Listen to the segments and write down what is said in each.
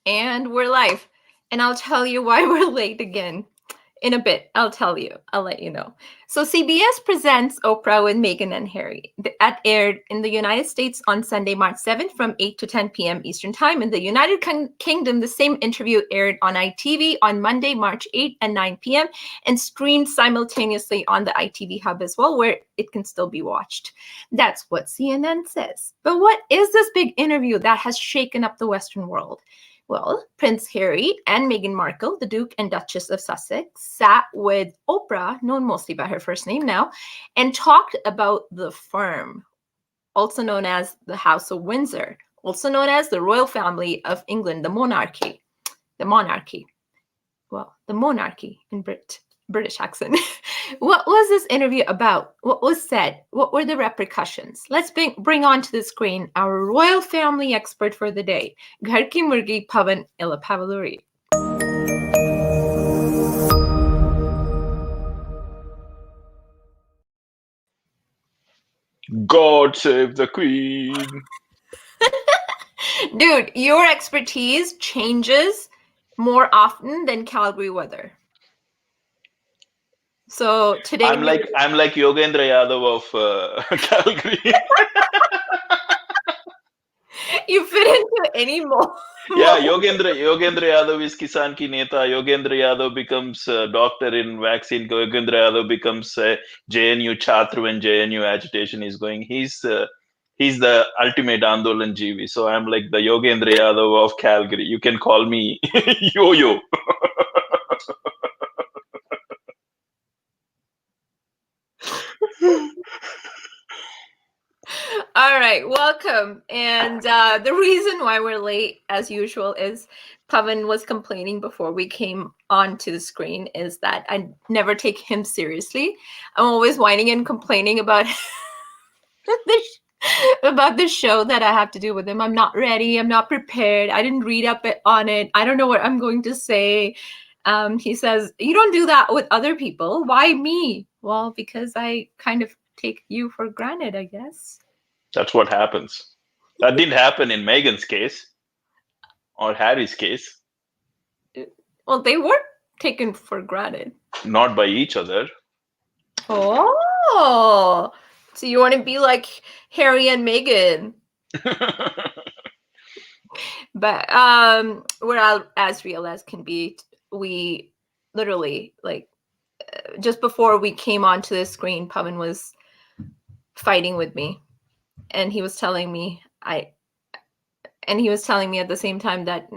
And we're live. And I'll tell you why we're late again in a bit. I'll tell you. I'll let you know. So CBS presents Oprah with Meghan and Harry. That aired in the United States on Sunday, March 7th from 8 to 10 p.m. Eastern Time. In the United Kingdom, the same interview aired on ITV on Monday, March 8 and 9 p.m. and streamed simultaneously on the ITV Hub as well, where it can still be watched. That's what CNN says. But what is this big interview that has shaken up the Western world? Well, Prince Harry and Meghan Markle, the Duke and Duchess of Sussex, sat with Oprah, known mostly by her first name now, and talked about the firm, also known as the House of Windsor, also known as the royal family of England, the monarchy. The monarchy. Well, the monarchy in British accent. What was this interview about? What was said? What were the repercussions? Let's bring onto the screen our royal family expert for the day, Ghar ki Murgi Pavan Ilapavaluri. God save the Queen. Dude, your expertise changes more often than Calgary weather. So today I'm like Yogendra Yadav of Calgary. You fit into any mold. Yeah, Yogendra Yadav is Kisan Ki Neta. Yogendra Yadav becomes a doctor in vaccine. Yogendra Yadav becomes JNU Chhatra when JNU agitation is going. He's the ultimate Andolan Jeevi. So I'm like the Yogendra Yadav of Calgary. You can call me Yo-Yo. All right, welcome. And the reason why we're late, as usual, is Pavan was complaining before we came onto the screen is that I never take him seriously. I'm always whining and complaining about about the show that I have to do with him. I'm not ready. I'm not prepared. I didn't read up on it. I don't know what I'm going to say. He says, you don't do that with other people. Why me? Well, because I kind of take you for granted, I guess. That's what happens. That didn't happen in Meghan's case or Harry's case. Well, they were taken for granted. Not by each other. Oh, so you want to be like Harry and Meghan. But we're as real as can be. We literally, like, just before we came onto the screen, Pavan was fighting with me. And he was telling me at the same time that,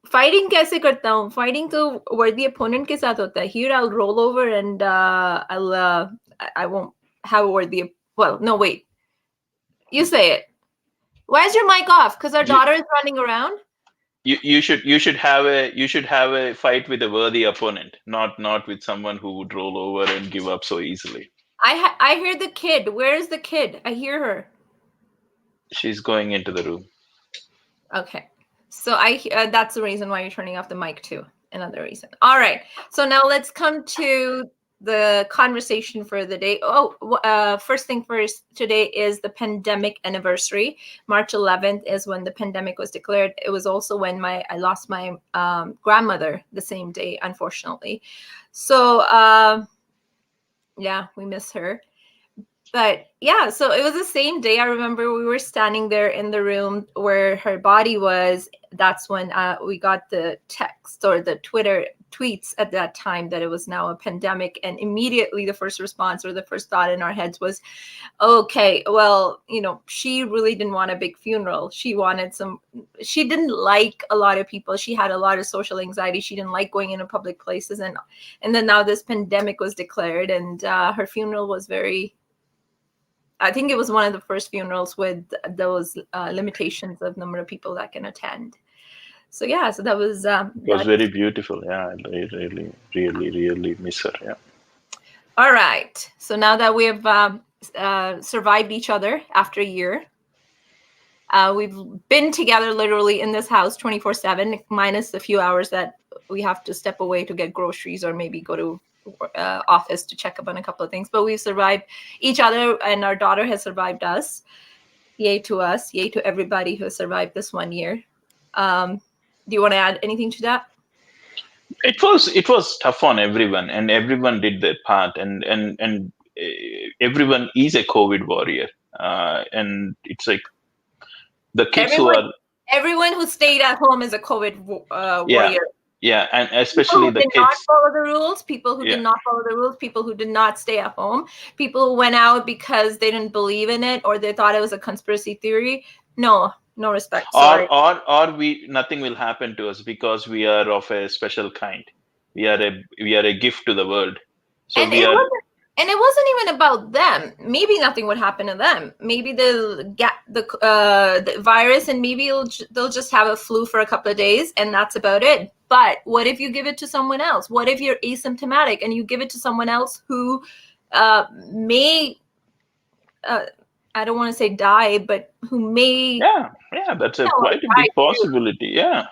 fighting kaise karta hu? Fighting to worthy opponent ke saath hota hai. Here I'll roll over and I won't have a worthy. Well, no, wait. You say it. Why is your mic off? Because our daughter is running around. You should have a fight with a worthy opponent, not with someone who would roll over and give up so easily. I hear the kid. Where is the kid? I hear her. She's going into the room. Okay. So that's the reason why you're turning off the mic too. Another reason. All right. So now let's come to the conversation for the day. First thing first, today is the pandemic anniversary. March 11th is when the pandemic was declared. It was also when I lost my grandmother the same day, unfortunately. So yeah, we miss her. But yeah, so it was the same day. I remember we were standing there in the room where her body was. That's when we got the text or the Twitter tweets at that time that it was now a pandemic. And immediately the first response or the first thought in our heads was, okay, well, she really didn't want a big funeral. She didn't like a lot of people. She had a lot of social anxiety. She didn't like going into public places. And then now this pandemic was declared, and her funeral was I think it was one of the first funerals with those limitations of number of people that can attend. So yeah, so that was it was very beautiful. Yeah, I really miss her. Yeah. All right. So now that we have survived each other after a year, we've been together literally in this house 24/7, minus a few hours that we have to step away to get groceries or maybe go to office to check up on a couple of things. But we've survived each other, and our daughter has survived us. Yay to us. Yay to everybody who has survived this 1 year. Do you want to add anything to that? It was tough on everyone, and everyone did their part, and everyone is a COVID warrior, and it's like the kids who Everyone, are, everyone who stayed at home is a COVID yeah, warrior. yeah, and People especially who the did not kids. follow the rules, people who did Yeah. not follow the rules, people who did not stay at home, people who went out because they didn't believe in it or they thought it was a conspiracy theory. No, no respect. Sorry. Or we nothing will happen to us because we are of a special kind. We are a gift to the world. So And we it are. wasn't, and it wasn't even about them. Maybe nothing would happen to them. Maybe they'll get the virus, and maybe they'll just have a flu for a couple of days, and that's about it. But what if you give it to someone else? What if you're asymptomatic and you give it to someone else who may, I don't want to say die, but who may, Yeah, that's a quite a die big too. possibility. Yeah.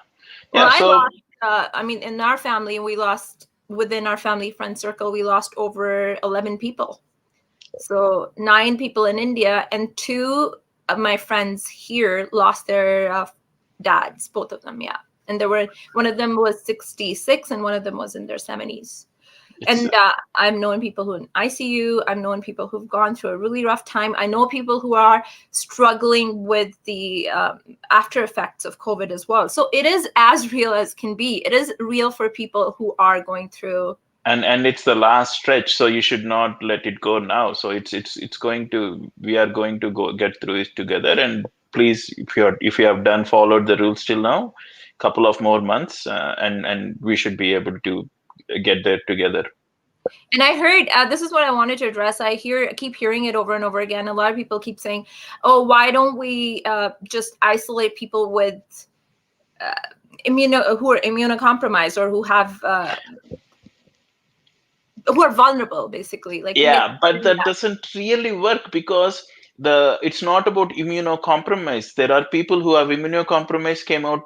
Well, Yeah. I So lost. I mean, in our family, we lost within our family friend circle. We lost over 11 people. So 9 people in India, and 2 of my friends here lost their dads. Both of them, yeah. And there were one of them was 66, and one of them was in their 70s. it's And I've known people who in ICU. I've known people who've gone through a really rough time. I know people who are struggling with the after effects of COVID as well. So it is as real as can be. It is real for people who are going through. and it's the last stretch, so you should not let it go now. So it's going to we are going to go get through it together. And please, if you have done followed the rules till now, couple of more months, and we should be able to get there together. And I heard this is what I wanted to address. I keep hearing it over and over again. A lot of people keep saying, "Oh, why don't we just isolate people with who are immunocompromised or who are vulnerable, basically, like Yeah, but that doesn't really work because it's not about immunocompromise. There are people who have immunocompromise came out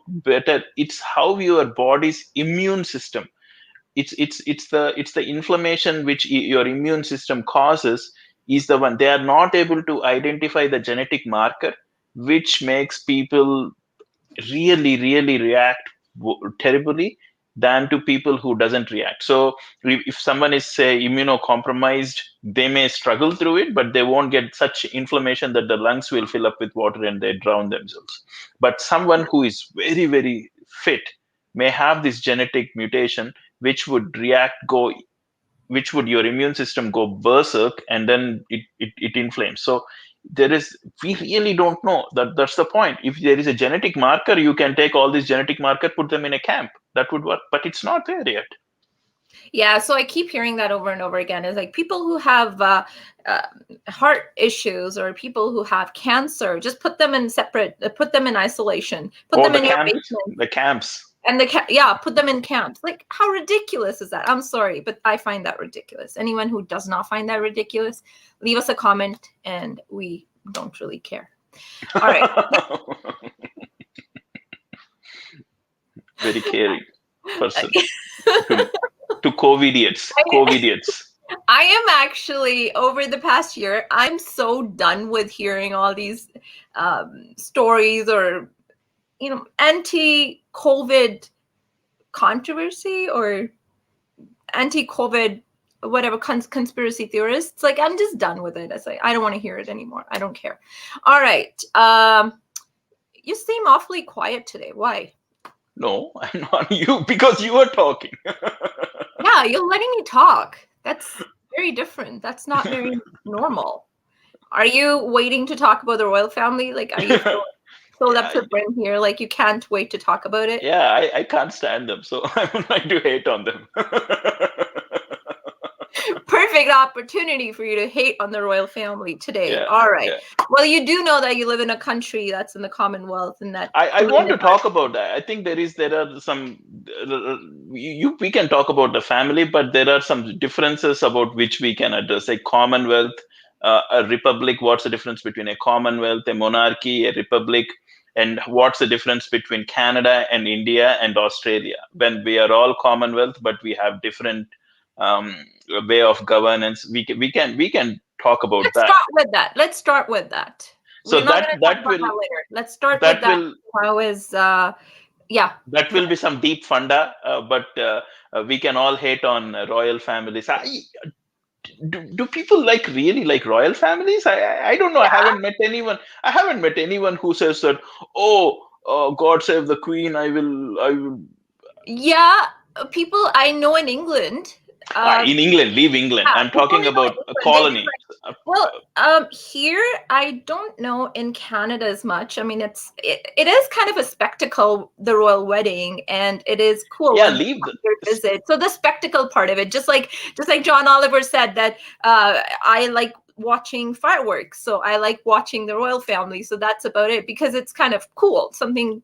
better. It's how your body's immune system. It's the inflammation which your immune system causes is the one. They are not able to identify the genetic marker, which makes people really really react terribly than to people who doesn't react. So if someone is, say, immunocompromised, they may struggle through it, but they won't get such inflammation that the lungs will fill up with water and they drown themselves. But someone who is very very fit may have this genetic mutation which would your immune system go berserk, and then it inflames. So we really don't know. That's the point. If there is a genetic marker, you can take all these genetic marker, put them in a camp, that would work, but it's not there yet. Yeah, so I keep hearing that over and over again. Is like people who have heart issues or people who have cancer, just put them in put them in isolation, put Or them in your basement. the camps. And put them in camps. Like, how ridiculous is that? I'm sorry, but I find that ridiculous. Anyone who does not find that ridiculous, leave us a comment, and we don't really care. All right. Very caring person. to COVIDiots. I am actually, over the past year, I'm so done with hearing all these stories or, anti-COVID controversy or anti-COVID whatever conspiracy theorists. Like, I'm just done with it. It's like, I don't want to hear it anymore. I don't care. All right. You seem awfully quiet today. Why? No, I'm not you, because you are talking. Yeah, you're letting me talk. That's very different. That's not very normal. Are you waiting to talk about the royal family? Like, are you filled up to the brim here? Like, you can't wait to talk about it? Yeah, I can't stand them, so I'm going to hate on them. Perfect opportunity for you to hate on the royal family today. Yeah, all right. yeah. Well, you do know that you live in a country that's in the Commonwealth, and that I want to talk about that. I think there are some we can talk about the family, but there are some differences about which we can address. A Commonwealth, a republic. What's the difference between a Commonwealth, a monarchy, a republic? And what's the difference between Canada and India and Australia? When we are all Commonwealth, but we have different way of governance. We can talk about that. Let's start with that. So We're not going to talk about that later. Let's start with that. How is Yeah. That will be some deep funda, but we can all hate on royal families. Do people really like royal families? I don't know. I Yeah. haven't met anyone. I haven't met anyone who says that, oh, God save the queen. I will. Yeah. People I know in England, In England, leave England. yeah, I'm people talking I know in about a England, they do colony. like. Well, here I don't know in Canada as much. I mean, it is kind of a spectacle, the royal wedding, and it is cool Yeah, when they leave come here visit. So the spectacle part of it, just like John Oliver said that I like watching fireworks, so I like watching the royal family. So that's about it because it's kind of cool, something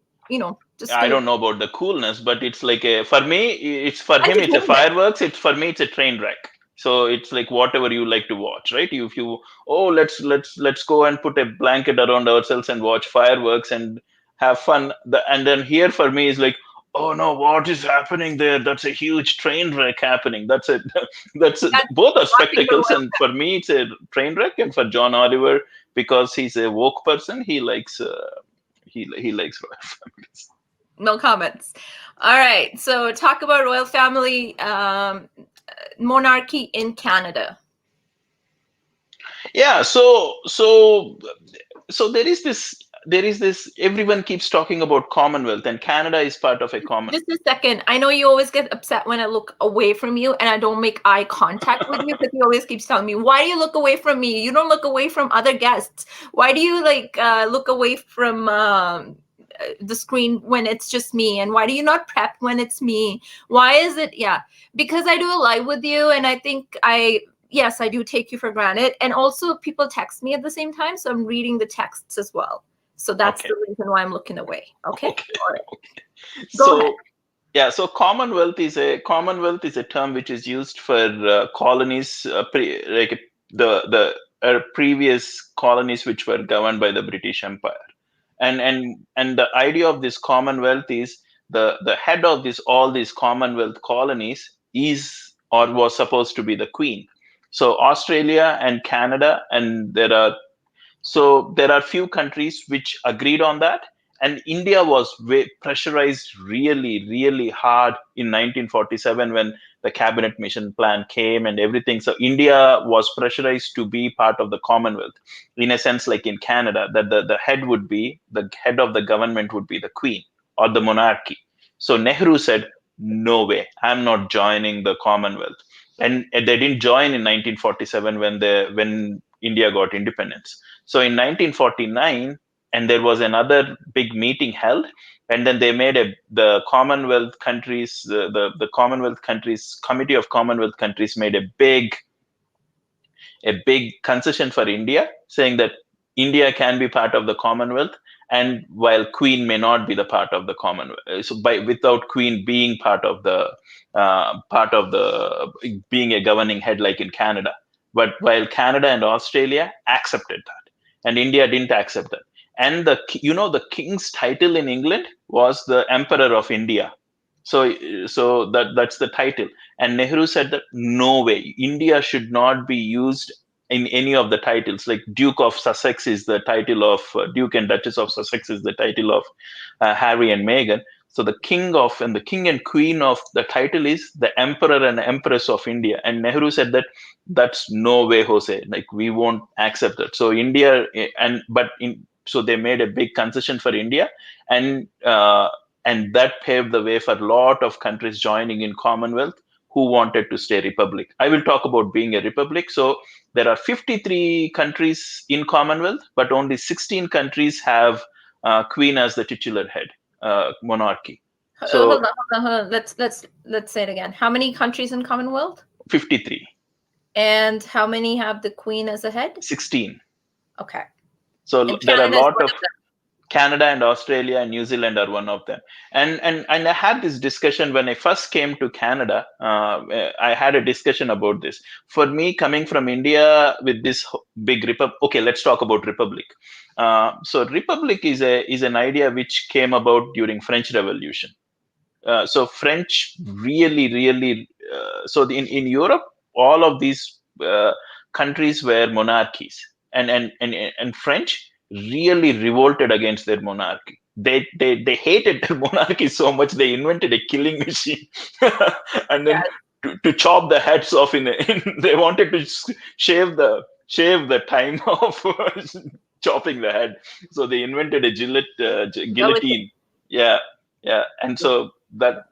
just I to don't know about the coolness, but it's like for me, it's for him, it's a entertainment. fireworks. It's for me, it's a train wreck. So it's like whatever you like to watch, right? If you oh let's go and put a blanket around ourselves and watch fireworks and have fun. And then here for me is like, oh no, what is happening there? That's a huge train wreck happening. That's it. That's Both are watching the spectacles, royal. and for me it's a train wreck, and for John Oliver, because he's a woke person, he likes royal families. No comments. All right. So talk about royal family, monarchy in Canada. Yeah, so there is this everyone keeps talking about Commonwealth, and Canada is part of a Just Commonwealth. a second. I know you always get upset when I look away from you and I don't make eye contact with you because you always keeps telling me, why do you look away from me? You don't look away from other guests. Why do you look away from the screen when it's just me? And why do you not prep when it's me? Why is it? Yeah, because I do a live with you and I think yes, I do take you for granted. And also people text me at the same time. So I'm reading the texts as well. So that's Okay. the reason why I'm looking away. Okay. Okay. All right. Okay. Go ahead. So yeah, so Commonwealth is a term which is used for colonies, like the previous colonies which were governed by the British Empire. And the idea of this Commonwealth is the head of this all these Commonwealth colonies is or was supposed to be the Queen. So Australia and Canada, and there are few countries which agreed on that, and India was pressurized really, really hard in 1947 when the cabinet mission plan came and everything. So India was pressurized to be part of the Commonwealth, in a sense, like in Canada, that the head of the government would be the Queen or the monarchy. So Nehru said, "No way, I'm not joining the Commonwealth." And they didn't join in 1947 when India got independence. So in 1949, and there was another big meeting held, and then they made the Commonwealth countries, the Commonwealth countries, Committee of Commonwealth countries made a big concession for India, saying that India can be part of the Commonwealth, and while Queen may not be the part of the Commonwealth, so without Queen being being a governing head like in Canada, but while Canada and Australia accepted that, and India didn't accept that, and the king's title in England was the Emperor of India, so that's the title. And Nehru said that no way, India should not be used in any of the titles. Like Duke of Sussex is the title of Duke and Duchess of Sussex is the title of Harry and Meghan. So the king and queen of the title is the Emperor and Empress of India. And Nehru said that that's no way, Jose. Like we won't accept that. So India so they made a big concession for India, and that paved the way for a lot of countries joining in Commonwealth who wanted to stay republic. I will talk about being a republic. So there are 53 countries in Commonwealth, but only 16 countries have Queen as the titular head, monarchy. Hold So on, hold on, hold on. Let's say it again. How many countries in Commonwealth? 53, And how many have the Queen as a head? 16. Okay. So And there are a Canada is lot one of of them. Canada and Australia and New Zealand are one of them. And I had this discussion when I first came to Canada. I had a discussion about this. For me, coming from India with this big republic. Okay, let's talk about republic. So republic is an idea which came about during French Revolution. So French really, really. So in Europe, all of these countries were monarchies, and French really revolted against their monarchy. they hated the monarchy so much they invented a killing machine, and then to chop the heads off they wanted to shave the time of chopping the head, so they invented a guillotine. Yeah, yeah, and so that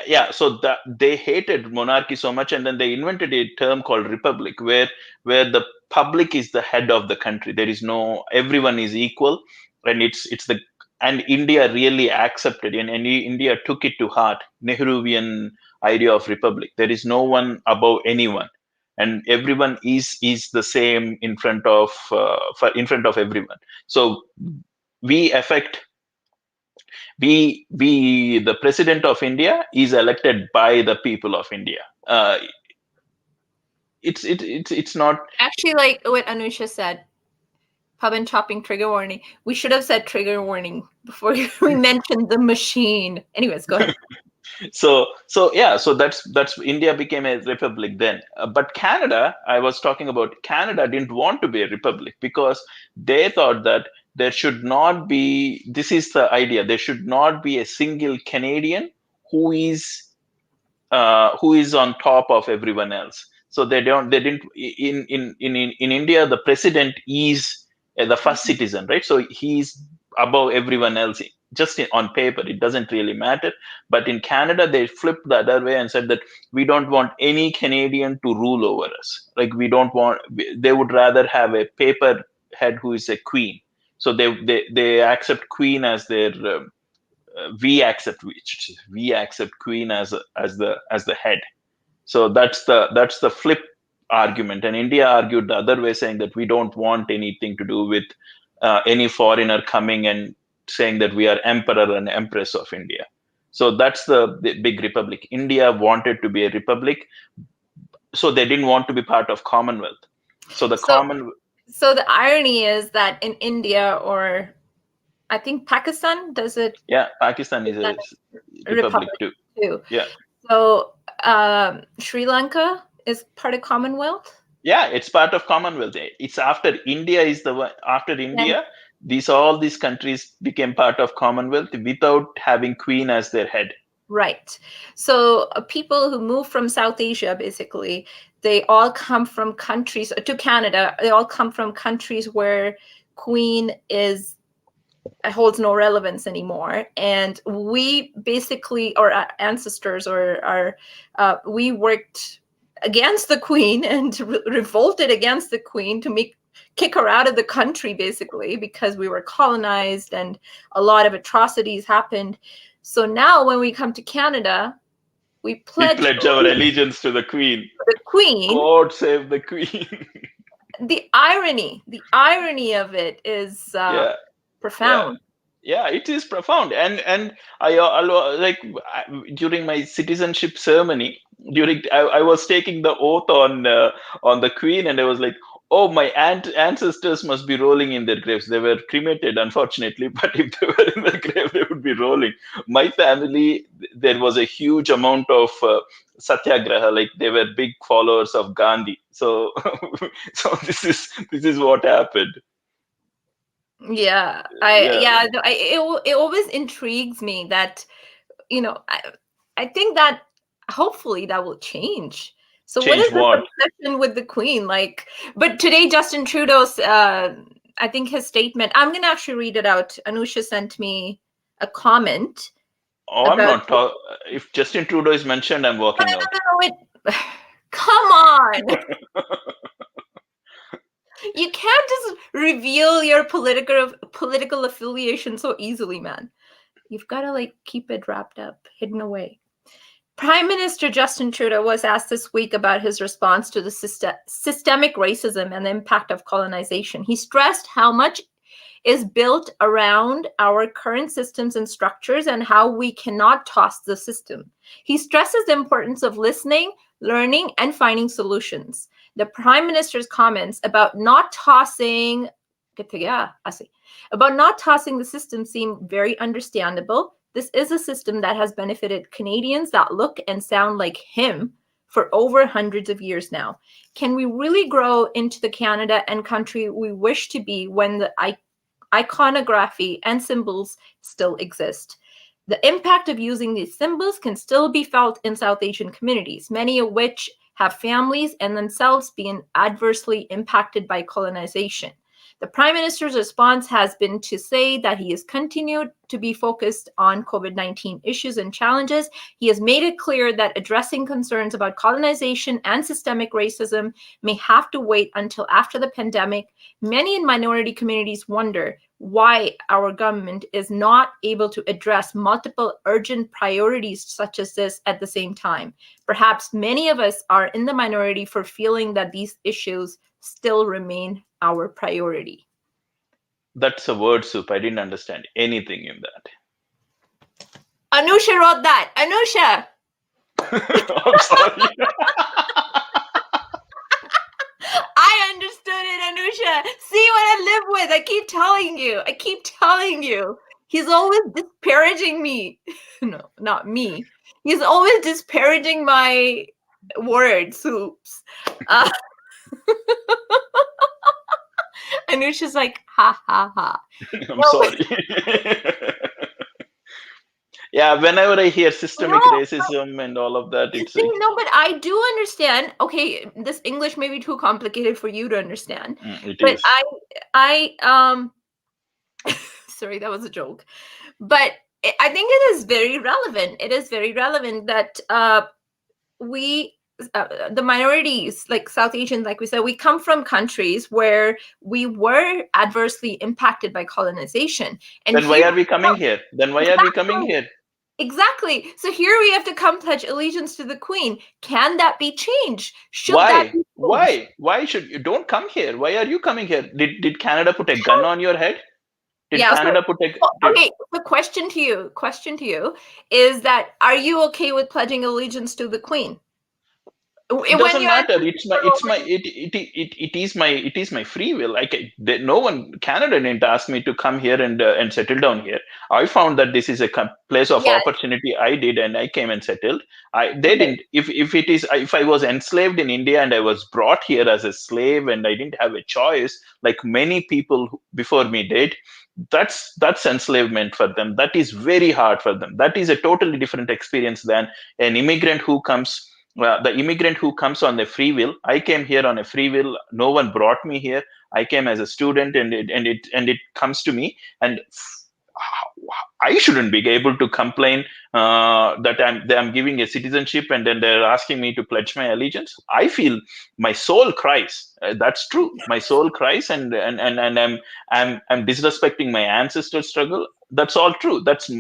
yeah, so that they hated monarchy so much, and then they invented a term called republic, where the public is the head of the country. There is no, everyone is equal, and it's the, and India really accepted, and India took it to heart, Nehruvian idea of republic. There is no one above anyone, and everyone is the same in front of in front of everyone. So we affect we the president of India is elected by the people of India. It's not actually like what Anusha said. Pub and chopping, trigger warning. We should have said trigger warning before we mentioned the machine. Anyways, go ahead. So yeah, so that's India became a republic then. But Canada, I was talking about, Canada didn't want to be a republic because they thought that there should not be, this is the idea, there should not be a single Canadian who is on top of everyone else. So they didn't in India, the president is the first citizen, right? So he's above everyone else, just on paper. It doesn't really matter. But in Canada, they flipped the other way and said that we don't want any Canadian to rule over us. Like, we don't want, they would rather have a paper head who is a queen. So they accept queen as their we accept queen as the head. So that's the flip argument, and India argued the other way, saying that we don't want anything to do with any foreigner coming and saying that we are emperor and empress of India. So that's the big republic. India wanted to be a republic, so they didn't want to be part of Commonwealth. So the irony is that in India, or I think Pakistan, does it? Yeah, Pakistan is a republic too. Yeah. So Sri Lanka is part of Commonwealth? Yeah, it's part of Commonwealth. It's after India is the one. After India, all these countries became part of Commonwealth without having queen as their head. Right. So people who move from South Asia, basically, they all come from countries to Canada. They all come from countries where queen holds no relevance anymore, and we basically, or our ancestors, or we worked against the queen and revolted against the queen to kick her out of the country, basically, because we were colonized and a lot of atrocities happened. So now when we come to Canada, we pledge our allegiance to the queen. The queen. God save the queen. The irony of it is profound. Yeah, it is profound. And I like, during my citizenship ceremony, I was taking the oath on the queen, and I was like, oh, my ancestors must be rolling in their graves. They were cremated, unfortunately, but if they were in the grave, they would be rolling. My family, there was a huge amount of satyagraha, like they were big followers of Gandhi. So so this is what happened. Yeah, it always intrigues me that, I think that hopefully that will change. So what is the obsession with the queen? Like, but today Justin Trudeau's, I think his statement, I'm going to actually read it out. Anusha sent me a comment. Oh, I'm not talking. If Justin Trudeau is mentioned, I'm walking out. Come on. You can't just reveal your political affiliation so easily, man. You've got to keep it wrapped up, hidden away. Prime Minister Justin Trudeau was asked this week about his response to the systemic racism and the impact of colonization. He stressed how much is built around our current systems and structures and how we cannot toss the system. He stresses the importance of listening, learning, and finding solutions. The Prime Minister's comments about not tossing the system seem very understandable. This is a system that has benefited Canadians that look and sound like him for over hundreds of years now. Can we really grow into the Canada and country we wish to be when the iconography, and symbols still exist. The impact of using these symbols can still be felt in South Asian communities, many of which have families and themselves being adversely impacted by colonization. The Prime Minister's response has been to say that he has continued to be focused on COVID-19 issues and challenges. He has made it clear that addressing concerns about colonization and systemic racism may have to wait until after the pandemic. Many in minority communities wonder why our government is not able to address multiple urgent priorities such as this at the same time. Perhaps many of us are in the minority for feeling that these issues still remain our priority. That's a word soup. I didn't understand anything in that. Anusha wrote that. Anusha! I'm sorry. I understood it, Anusha. See what I live with. I keep telling you. He's always disparaging me. No, not me. He's always disparaging my word soups. Anusha's like, ha ha ha. I'm sorry. Yeah, whenever I hear systemic racism and all of that, it's no, but I do understand. Okay, this English may be too complicated for you to understand. it But is. I sorry, that was a joke. But I think it is very relevant. It is very relevant that we the minorities, like South Asians, like we said, we come from countries where we were adversely impacted by colonization. And Then why are we coming here? Then why are we coming here? Exactly. So here we have to come pledge allegiance to the Queen. Can that be changed? Should Why? that be changed? Why? Why should you don't come here? Why are you coming here? Did Canada put a gun on your head? Did Canada put a okay, the question to you is that, are you okay with pledging allegiance to the Queen? It doesn't matter. It is my free will. No one, Canada didn't ask me to come here and settle down here. I found that this is a place of opportunity. I did, and I came and settled. They didn't. If I was enslaved in India and I was brought here as a slave and I didn't have a choice, like many people before me did, that's enslavement for them. That is very hard for them. That is a totally different experience than an immigrant who comes. The immigrant who comes on a free will. I came here on a free will. No one brought me here. I came as a student, and it comes to me, and I shouldn't be able to complain that I'm giving a citizenship, and then they're asking me to pledge my allegiance. I feel my soul cries. That's true. My soul cries, and I'm disrespecting my ancestors' struggle. That's all true. That's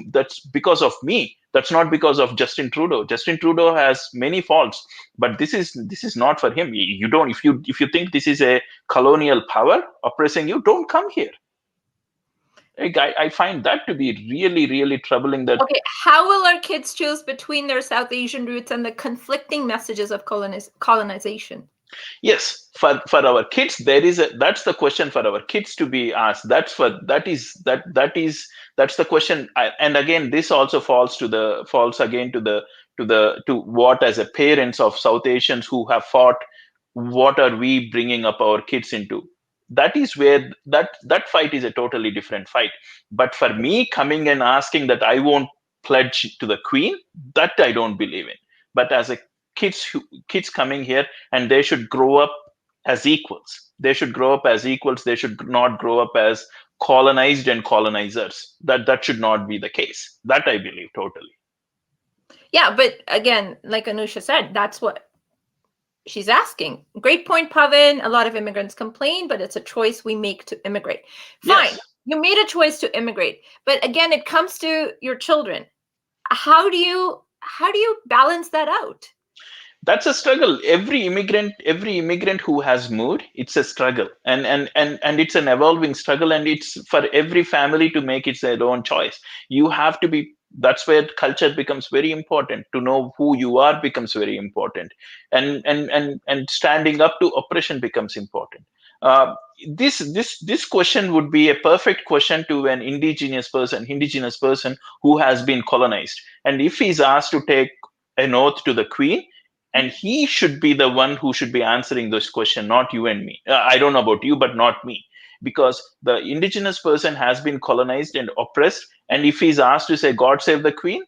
because of me. That's not because of Justin Trudeau. Justin Trudeau has many faults, but this is not for him. You don't, if you think this is a colonial power oppressing you, don't come here. I find that to be really, really troubling. That okay, how will our kids choose between their South Asian roots and the conflicting messages of colonization? Yes, for our kids, that's the question for our kids to be asked. That's the question. And again, this also falls again to what, as a parents of South Asians who have fought, what are we bringing up our kids into? That is where that fight is a totally different fight. But for me, coming and asking that I won't pledge to the Queen, that I don't believe in. But as a kids coming here, and they should grow up as equals. They should grow up as equals. They should not grow up as colonized and colonizers. That should not be the case. That I believe totally. Yeah, but again, like Anusha said, that's what she's asking. Great point, Pavan. A lot of immigrants complain, but it's a choice we make to immigrate. Fine, yes. You made a choice to immigrate, but again, it comes to your children. How do you balance that out? That's a struggle. Every immigrant who has moved, it's a struggle, and it's an evolving struggle, and it's for every family to make its their own choice. You have to be. That's where culture becomes very important. To know who you are becomes very important, and standing up to oppression becomes important. This question would be a perfect question to an indigenous person who has been colonized, and if he's asked to take an oath to the Queen, and he should be the one who should be answering this question, not you and me. I don't know about you, but not me. because the indigenous person has been colonized and oppressed, and if he's asked to say God save the Queen,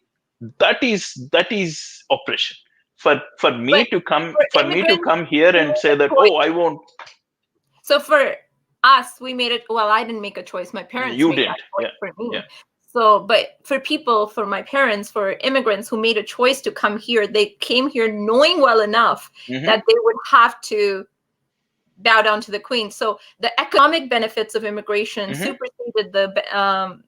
that is oppression. For But me to come for for me to immigrants come here who and made say a that, oh, I choice, won't. so for us, we made it. Well, I didn't make a choice. My parents You made that didn't. choice Yeah, for me. yeah. So, but for people, for my parents, for immigrants who made a choice to come here, they came here knowing well enough that they would have to bow down to the Queen. So the economic benefits of immigration superseded the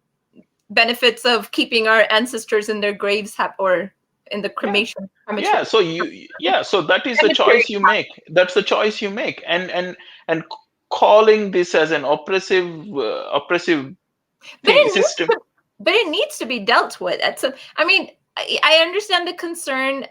benefits of keeping our ancestors in their graves or in the cremation. Yeah. So so that is the choice you make. That's the choice you make, and calling this as an oppressive system. But it needs to be dealt with. I mean, I understand the concern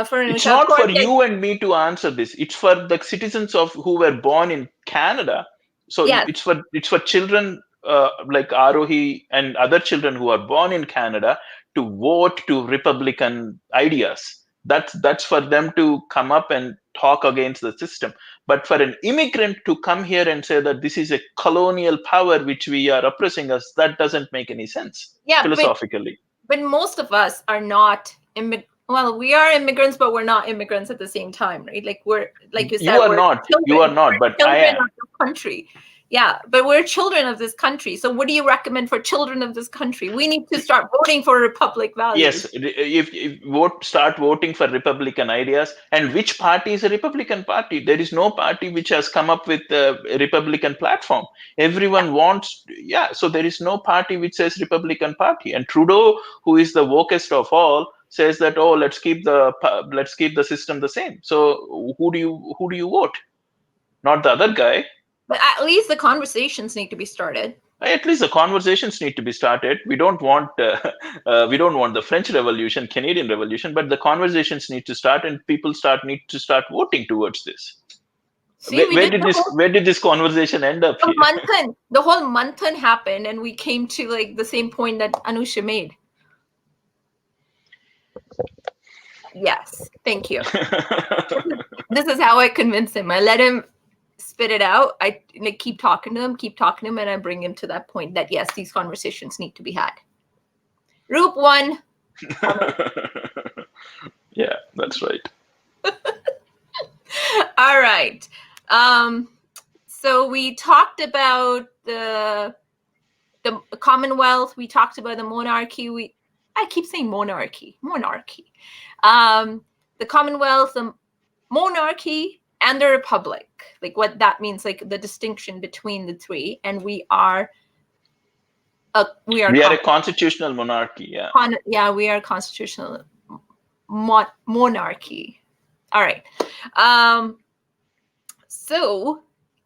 for It's of not course, for you and me to answer this. It's for the citizens of who were born in Canada. So yes. it's for children like Arohi and other children who are born in Canada to vote to Republican ideas. That's for them to come up and talk against the system. But for an immigrant to come here and say that this is a colonial power which we are oppressing us, that doesn't make any sense philosophically. But most of us are not well, we are immigrants, but we're not immigrants at the same time, right? Like you said, You are we're not. children. You are not. But I Children am. of the country. Yeah, but we're children of this country. So what do you recommend for children of this country? We need to start voting for Republic values. Yes, if start voting for Republican ideas, and which party is a Republican party? There is no party which has come up with a Republican platform. Everyone wants, so there is no party which says Republican Party. And Trudeau, who is the wokest of all, says that, oh, let's keep the system the same. So who do you vote? Not the other guy. But at least the conversations need to be started. At least the conversations need to be started. We don't want the French Revolution, Canadian Revolution, but the conversations need to start, and people need to start voting towards this. See, where did this conversation end up here? The whole Manthan happened, and we came to like the same point that Anusha made. Yes, thank you. This is how I convince him. I let him spit it out. I keep talking to him, and I bring him to that point that yes, these conversations need to be had. Roop 1. Yeah, that's right. All right. So we talked about the Commonwealth. We talked about the monarchy. I keep saying monarchy. The Commonwealth, the monarchy, and the Republic. Like what that means, like the distinction between the three. And we are a constitutional monarchy. Yeah. We are a constitutional monarchy. All right. So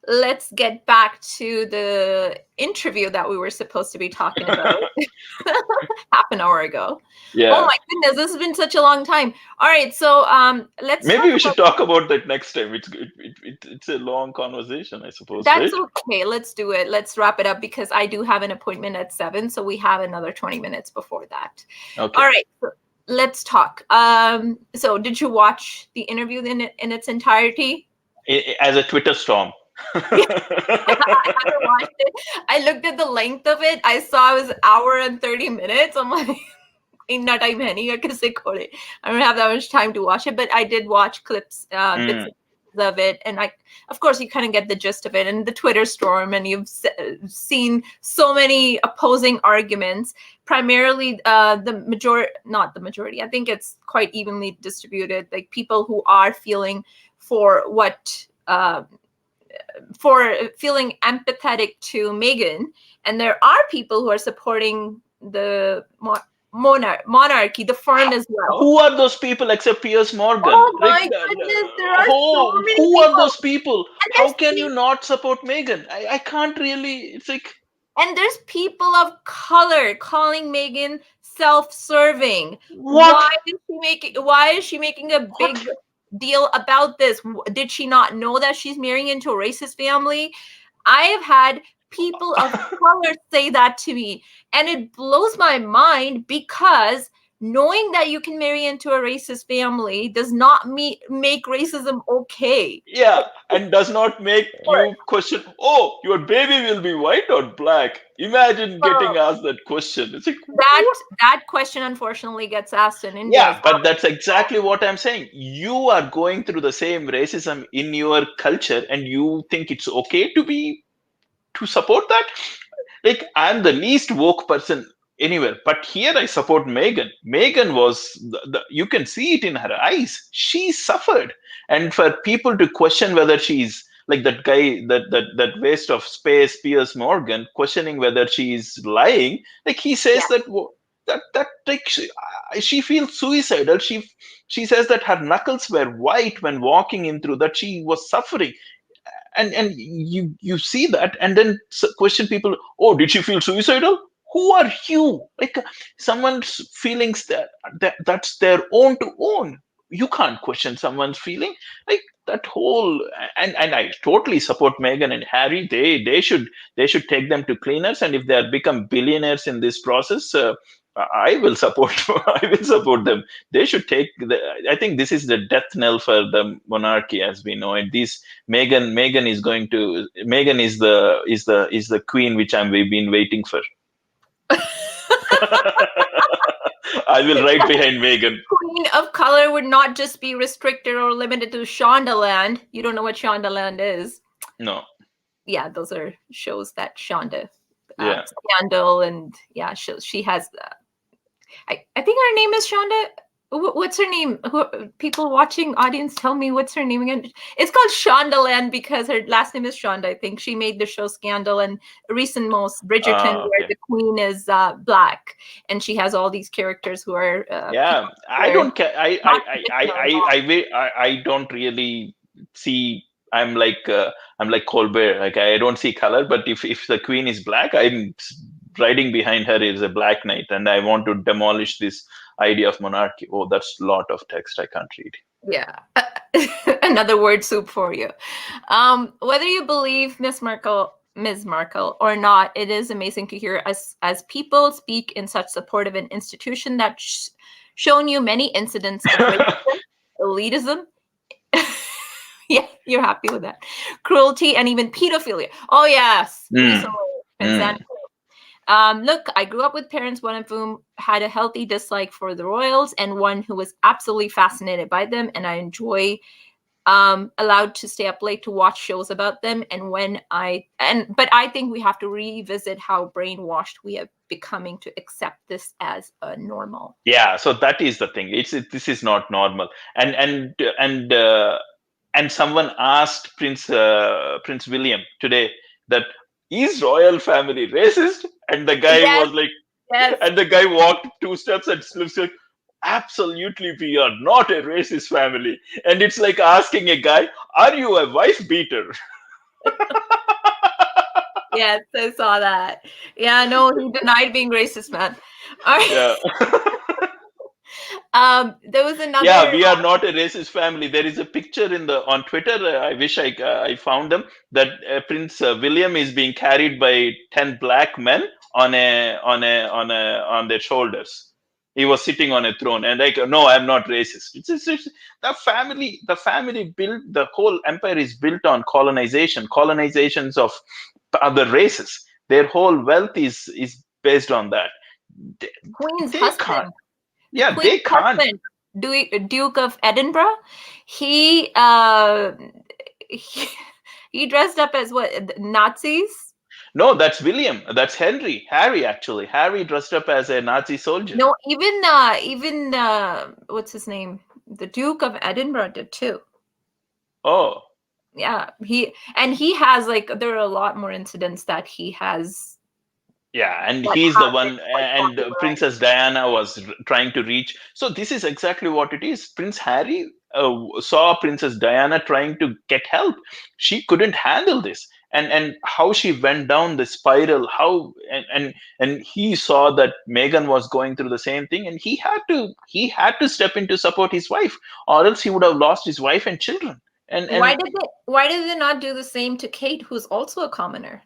let's get back to the interview that we were supposed to be talking about half an hour ago. Yeah. Oh my goodness, this has been such a long time. All right, so maybe we should talk about that next time. It's a long conversation, I suppose. That's right? Okay. Let's do it. Let's wrap it up because I do have an appointment at 7, so we have another 20 minutes before that. Okay. All right. So let's talk. So did you watch the interview in its entirety? As a Twitter storm. I haven't watched it. I looked at the length of it. I saw it was an hour and 30 minutes. I'm like, inna time hai nahi kaise kore. I don't have that much time to watch it, but I did watch clips, bits of it, and of course, you kind of get the gist of it and the Twitter storm, and you've seen so many opposing arguments. Primarily, not the majority. I think it's quite evenly distributed. Like people who are feeling feeling empathetic to Meghan, and there are people who are supporting the monarchy, the firm as well. Who are those people except Piers Morgan? Oh my goodness, there are so many people. Who are those people? How can you not support Meghan? I can't really. It's like. And there's people of color calling Meghan self-serving. What? Why is she making a big deal about this? Did she not know that she's marrying into a racist family? I have had people of color say that to me, and it blows my mind because knowing that you can marry into a racist family does not make racism okay. Yeah, and does not make you question, oh, your baby will be white or black. Imagine getting asked that question. It's like, that what? that question unfortunately gets asked in India as Yeah, but that's well. exactly what I'm saying. You are going through the same racism in your culture, and you think it's okay to support that? Like, I'm the least woke person anywhere, but here I support Megan. Megan was you can see it in her eyes. She suffered, and for people to question whether she's like that guy, that waste of space, Piers Morgan, questioning whether she's lying. Like he says that like she feels suicidal. She says that her knuckles were white when walking in through that she was suffering, and you see that, and then question people, oh, did she feel suicidal? Who are you? Like someone's feelings, that's their own to own. You can't question someone's feeling. Like that whole, and I totally support Meghan and Harry. They should take them to cleaners, and if they are become billionaires in this process, I will support I will support them. They should take I think this is the death knell for the monarchy as we know it. These Megan is the queen which we've been waiting for. I will right behind Megan. Queen of color would not just be restricted or limited to Shondaland. You don't know what Shondaland is. No. Yeah, those are shows that Shonda, Yeah. Scandal, and yeah, she has. I think her name is Shonda. What's her name? People watching, audience, tell me what's her name again. It's called Shondaland because her last name is Shonda. I think she made the show Scandal and recent most Bridgerton, where Okay. the queen is black and she has all these characters who are Yeah. I people don't care. I don't really see. I'm like Colbert. Like I don't see color. But if the queen is black, I'm riding behind her is a black knight, and I want to demolish this idea of monarchy. Oh, that's a lot of text I can't read. Yeah. Another word soup for you. Whether you believe Ms. Markle or not, it is amazing to hear us as people speak in such support of an institution that's shown you many incidents of racism, elitism. Yeah, you're happy with that. Cruelty and even pedophilia. Oh yes, recently. Mm. Look, I grew up with parents, one of whom had a healthy dislike for the royals and one who was absolutely fascinated by them. And I enjoy allowed to stay up late to watch shows about them. But I think we have to revisit how brainwashed we are becoming to accept this as a normal. Yeah, so that is the thing. This is not normal. And someone asked Prince William today that is royal family racist, and the guy Yes, was like, yes. and the guy walked 2 steps and looks like, absolutely, we are not a racist family. And it's like asking a guy, are you a wife beater? Yes, I saw that. Yeah, no, he denied being racist, man. All right. Yeah. There was Yeah, another. we are not a racist family. There is a picture on Twitter. I wish I found them, that Prince William is being carried by 10 black men on their shoulders. He was sitting on a throne, and like, no, I'm not racist. It's the family built, the whole empire is built on colonizations of other races. Their whole wealth is based on that. They, Queen's they can't. husband, the Yeah, they Queen's can't. husband, Duke of Edinburgh, he uh he, he dressed up as what, Nazis? No, that's William. That's Harry, actually. Harry dressed up as a Nazi soldier. No, even what's his name? The Duke of Edinburgh did too. Oh, Yeah, he has, like, there are a lot more incidents that he has yeah. And that he's the have been one, quite and popularized. Princess Diana was trying to reach. So, this is exactly what it is. Prince Harry saw Princess Diana trying to get help. She couldn't handle this. And how she went down the spiral, and he saw that Meghan was going through the same thing, and he had to step in to support his wife, or else he would have lost his wife and children. And Why did they not do the same to Kate, who's also a commoner?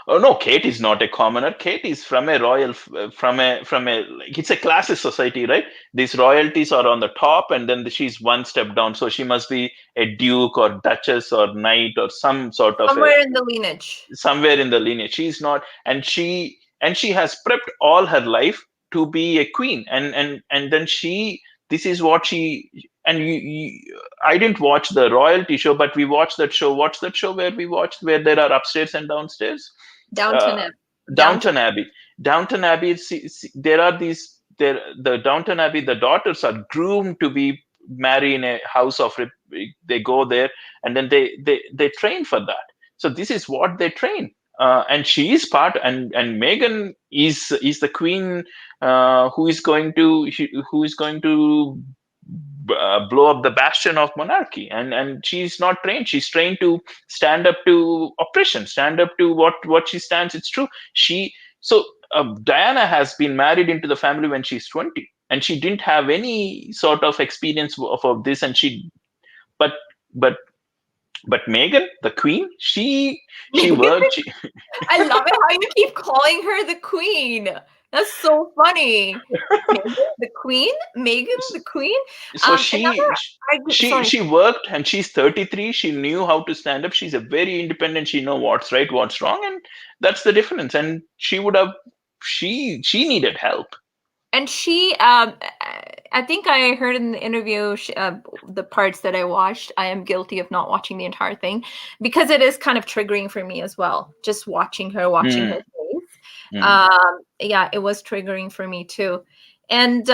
Oh no, Kate is not a commoner. Kate is from a royal, like, it's a classes society, right? These royalties are on the top, and then she's one step down. So she must be a duke or duchess or knight or some sort of a Somewhere in the lineage. somewhere in the lineage. She's not, and she has prepped all her life to be a queen, and then this is what she and I didn't watch the royalty show, but we watched that show. What's that show where we watched where there are upstairs and downstairs? Downton Uh, Abbey. Downton Abbey. Downton Abbey. There are these. There, the Downton Abbey. The daughters are groomed to be marry in a house of. They go there, and then they train for that. So this is what they train. And she is part, and Meghan is the queen, who is going to blow up the bastion of monarchy, and she's not trained. She's trained to stand up to oppression, stand up to what she stands. It's true. Diana has been married into the family when she's 20, and she didn't have any sort of experience of this, and she but but but Meghan, the queen, she worked. I love it how you keep calling her the queen. That's so funny. Meghan the queen? Meghan the queen? So Sorry. she worked, and she's 33. She knew how to stand up. She's a very independent. She know what's right, what's wrong, and that's the difference. And she would have she needed help. And she, I think I heard in the interview, the parts that I watched, I am guilty of not watching the entire thing because it is kind of triggering for me as well. Just watching her face. Yeah, it was triggering for me too. And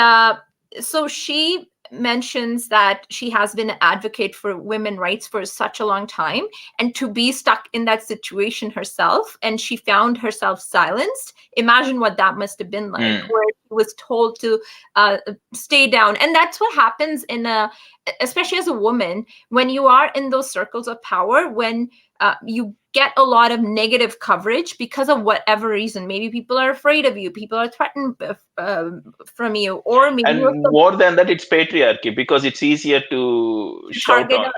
so she mentions that she has been an advocate for women's rights for such a long time, and to be stuck in that situation herself, and she found herself silenced. Imagine what that must have been like, where she was told to stay down. And that's what happens especially as a woman, when you are in those circles of power, when you get a lot of negative coverage because of whatever reason. Maybe people are afraid of you, people are threatened from you, or maybe more than that, it's patriarchy, because it's easier to shout on,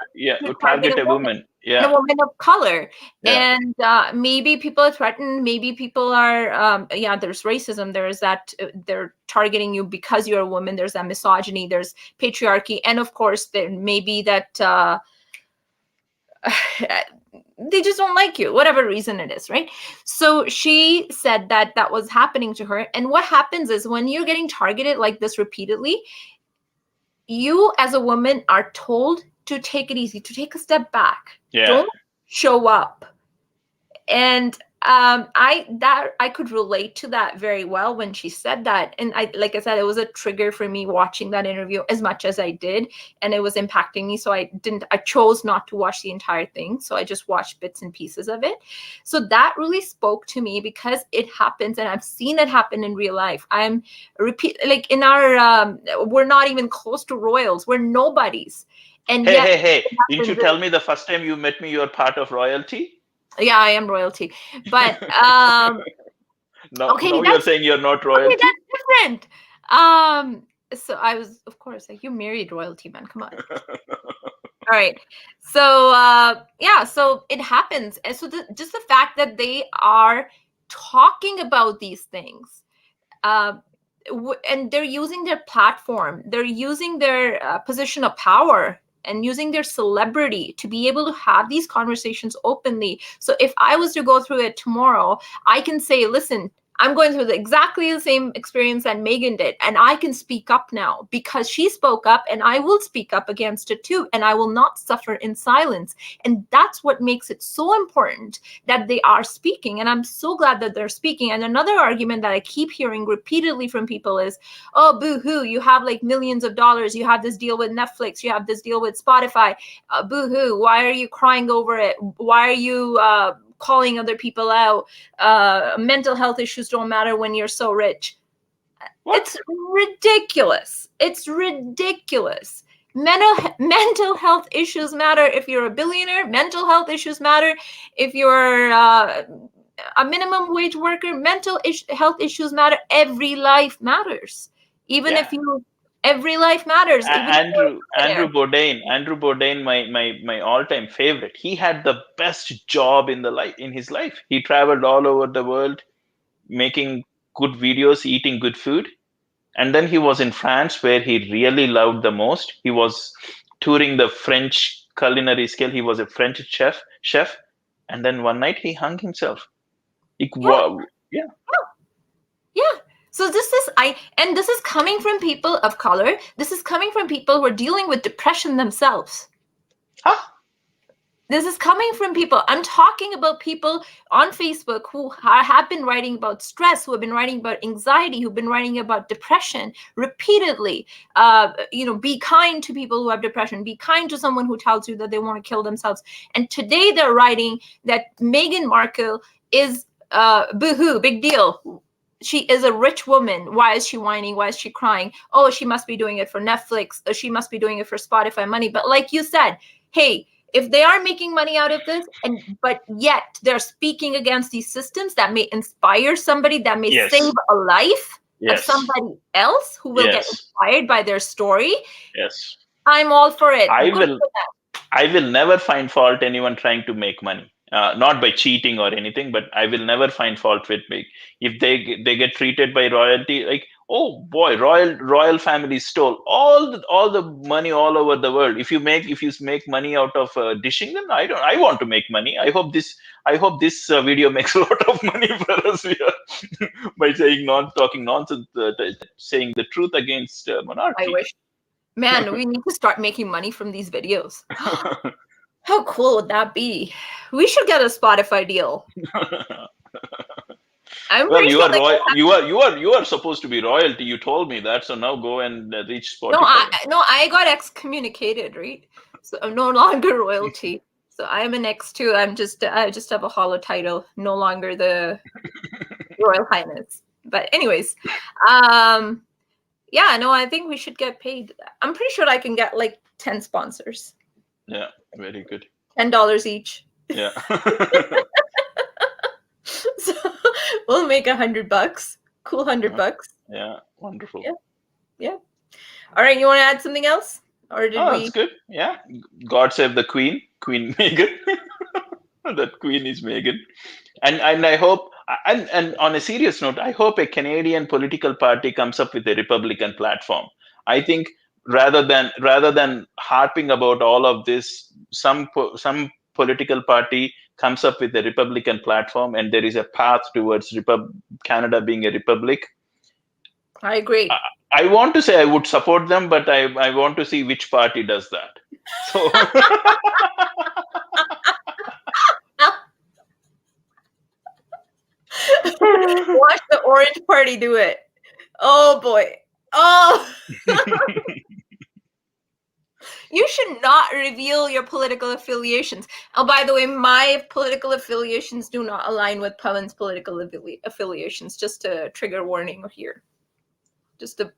target a woman, and a woman of color. Yeah. And maybe people are threatened, maybe people are there's racism, there's that they're targeting you because you're a woman, there's that misogyny, there's patriarchy, and of course there may be that they just don't like you, whatever reason it is, right? So she said that that was happening to her. And what happens is, when you're getting targeted like this repeatedly, you as a woman are told to take it easy, to take a step back. Don't show up. And I could relate to that very well when she said that. And like I said, it was a trigger for me watching that interview as much as I did, and it was impacting me. So I chose not to watch the entire thing. So I just watched bits and pieces of it. So that really spoke to me, because it happens, and I've seen it happen in real life. Like in our we're not even close to royals, we're nobodies. And hey, didn't you tell me the first time you met me you're part of royalty? Yeah, I am royalty, but no, you're saying you're not royalty. Okay, that's different. So I was, of course, like, you married royalty, man. Come on. All right. So so it happens, and so just the fact that they are talking about these things, and they're using their platform, they're using their position of power, and using their celebrity to be able to have these conversations openly. So if I was to go through it tomorrow, I can say, listen, I'm going through exactly the same experience that Meghan did, and I can speak up now because she spoke up, and I will speak up against it too, and I will not suffer in silence. And that's what makes it so important that they are speaking, and I'm so glad that they're speaking. And another argument that I keep hearing repeatedly from people is, oh, boo-hoo, you have like millions of dollars, you have this deal with Netflix, you have this deal with Spotify, boo-hoo, why are you crying over it? Why are you calling other people out? Mental health issues don't matter when you're so rich. What? It's ridiculous. It's ridiculous. Mental health issues matter if you're a billionaire. Mental health issues matter if you're a minimum wage worker. Mental health issues matter. Every life matters. Even if you Every life matters. Even if you're a Andrew millionaire. Bourdain, my all-time favorite. He had the best job in his life. He traveled all over the world, making good videos, eating good food. And then he was in France, where he really loved the most. He was touring the French culinary scale. He was a French chef. And then one night he hung himself. Yeah, Yeah. yeah. So this is coming from people of color. This is coming from people who are dealing with depression themselves. Huh? This is coming from people. I'm talking about people on Facebook who have been writing about stress, who have been writing about anxiety, who've been writing about depression repeatedly. Be kind to people who have depression. Be kind to someone who tells you that they want to kill themselves. And today they're writing that Meghan Markle is boohoo, big deal. She is a rich woman. Why is she whining? Why is she crying? Oh, she must be doing it for Netflix. She must be doing it for Spotify money. But like you said, hey, if they are making money out of this, but yet they're speaking against these systems that may inspire somebody, that may save a life of somebody else who will get inspired by their story, I'm all for it. I will never find fault anyone trying to make money. Not by cheating or anything, but I will never find fault with me. If they get treated by royalty, like, oh boy, royal families stole all the money all over the world. If you make money out of dishing, then I want to make money. I hope this video makes a lot of money for us here by talking nonsense, saying the truth against monarchy. I wish, man, we need to start making money from these videos. How cool would that be? We should get a Spotify deal. Well, you are supposed to be royalty. You told me that, so now go and reach Spotify. I got excommunicated, right? So I'm no longer royalty. So I'm an X2. I just have a hollow title, no longer the Royal Highness. But anyways, I think we should get paid. I'm pretty sure I can get like 10 sponsors. Yeah, very good. $10 each. Yeah. So we'll make $100. Cool, $100. Yeah, wonderful. Yeah. All right, you want to add something else, or did we? That's good. Yeah, God save the Queen Meghan. That Queen is Meghan, and I hope. And on a serious note, I hope a Canadian political party comes up with a Republican platform. I think rather than harping about all of this, some political party comes up with a Republican platform, and there is a path towards Canada being a republic. I agree. I want to say I would support them, but I want to see which party does that. So. Watch the Orange Party do it. Oh boy. Oh. You should not reveal your political affiliations. Oh, by the way, my political affiliations do not align with Pawan's political affiliations. Just a trigger warning here. Just a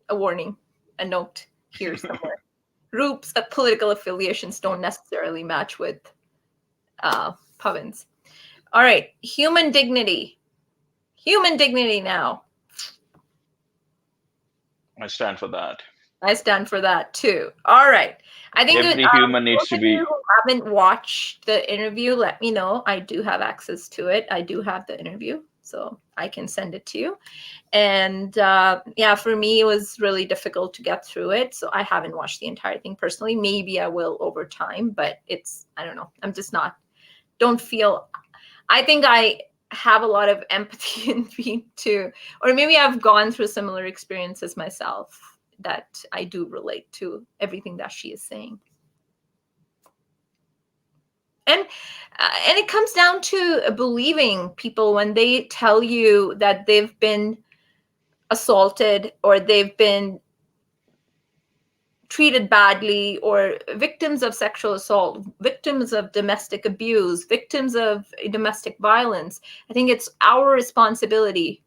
warning, a note here somewhere. Roop's political affiliations don't necessarily match with Pawan's. All right, human dignity. Human dignity now. I stand for that. I stand for that too. All right. I think every human needs to be. You who haven't watched the interview, let me know. I do have access to it. I do have the interview, so I can send it to you. And for me, it was really difficult to get through it. So I haven't watched the entire thing personally. Maybe I will over time, but I don't know. I'm just don't feel. I think I have a lot of empathy in me too, or maybe I've gone through similar experiences myself, that I do relate to everything that she is saying. And it comes down to believing people when they tell you that they've been assaulted or they've been treated badly, or victims of sexual assault, victims of domestic abuse, victims of domestic violence. I think it's our responsibility.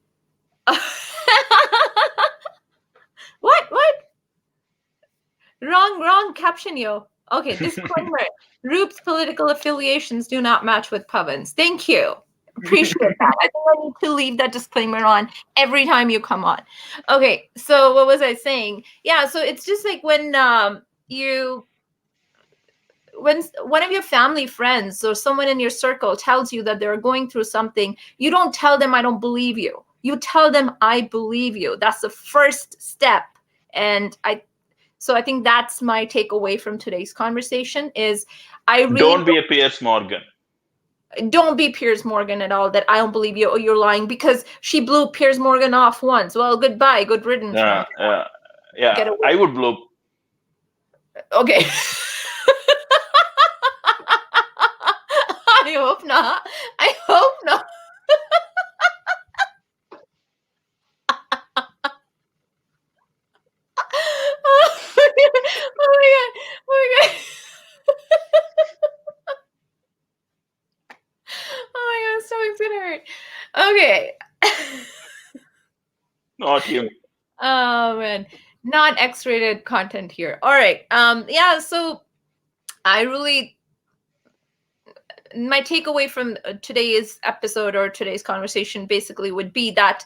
What? Wrong caption, yo. Okay, disclaimer. Roop's political affiliations do not match with Pawan's. Thank you. Appreciate that. I think I need to leave that disclaimer on every time you come on. Okay, so what was I saying? Yeah, so it's just like when when one of your family friends or someone in your circle tells you that they're going through something, you don't tell them I don't believe you. You tell them I believe you. That's the first step. And I think that's my takeaway from today's conversation is I really Don't be a Piers Morgan. Don't be Piers Morgan at all, that I don't believe you or you're lying, because she blew Piers Morgan off once. Well, goodbye, good riddance. Yeah. I would blow. Okay. I hope not. I hope not. Oh my god. Oh my god. Oh my god, stomach's gonna hurt. Okay. Not him. Oh man. Not X-rated content here. All right. Yeah, so I really, my takeaway from today's episode or today's conversation basically would be that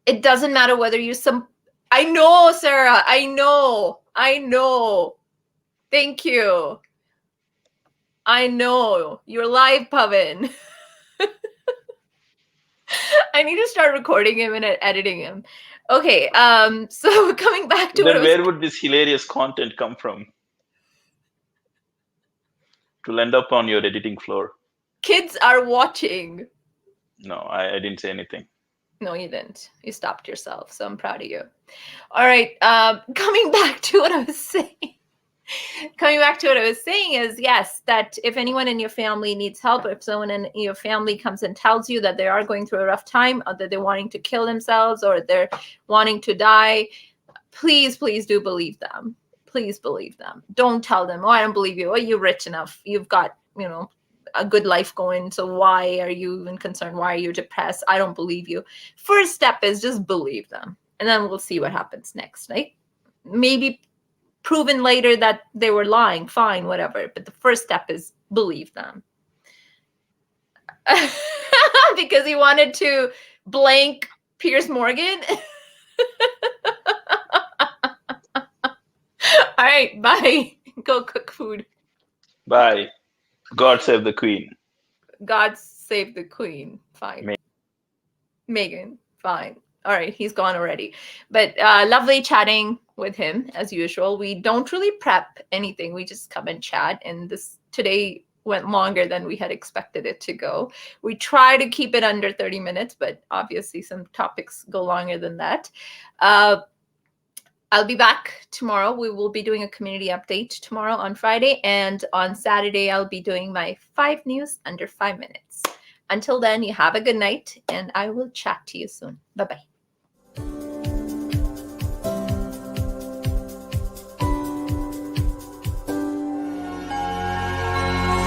it doesn't matter whether you I know, Sarah, I know. Thank you. I know. You're live, Pavan. I need to start recording him and editing him. Okay, so coming back to then where would this hilarious content come from? To end up on your editing floor. Kids are watching. No, I didn't say anything. No, you didn't. You stopped yourself, so I'm proud of you. All right, coming back to what I was saying. Is, yes, that if anyone in your family needs help, if someone in your family comes and tells you that they are going through a rough time, or that they're wanting to kill themselves, or they're wanting to die, please do believe them. Please believe them. Don't tell them, oh, I don't believe you. Oh, you're rich enough. You've got, a good life going. So why are you even concerned? Why are you depressed? I don't believe you. First step is just believe them. And then we'll see what happens next, right? Maybe proven later that they were lying, fine, whatever. But the first step is believe them. Because he wanted to blank Piers Morgan. All right, bye. Go cook food. Bye. God save the Queen. God save the Queen. Fine. Meghan. Fine. All right, he's gone already. But lovely chatting with him as usual. We don't really prep anything. We just come and chat. And this today went longer than we had expected it to go. We try to keep it under 30 minutes, but obviously some topics go longer than that. I'll be back tomorrow. We will be doing a community update tomorrow on Friday. And on Saturday, I'll be doing my 5 news under 5 minutes. Until then, you have a good night, and I will chat to you soon. Bye-bye.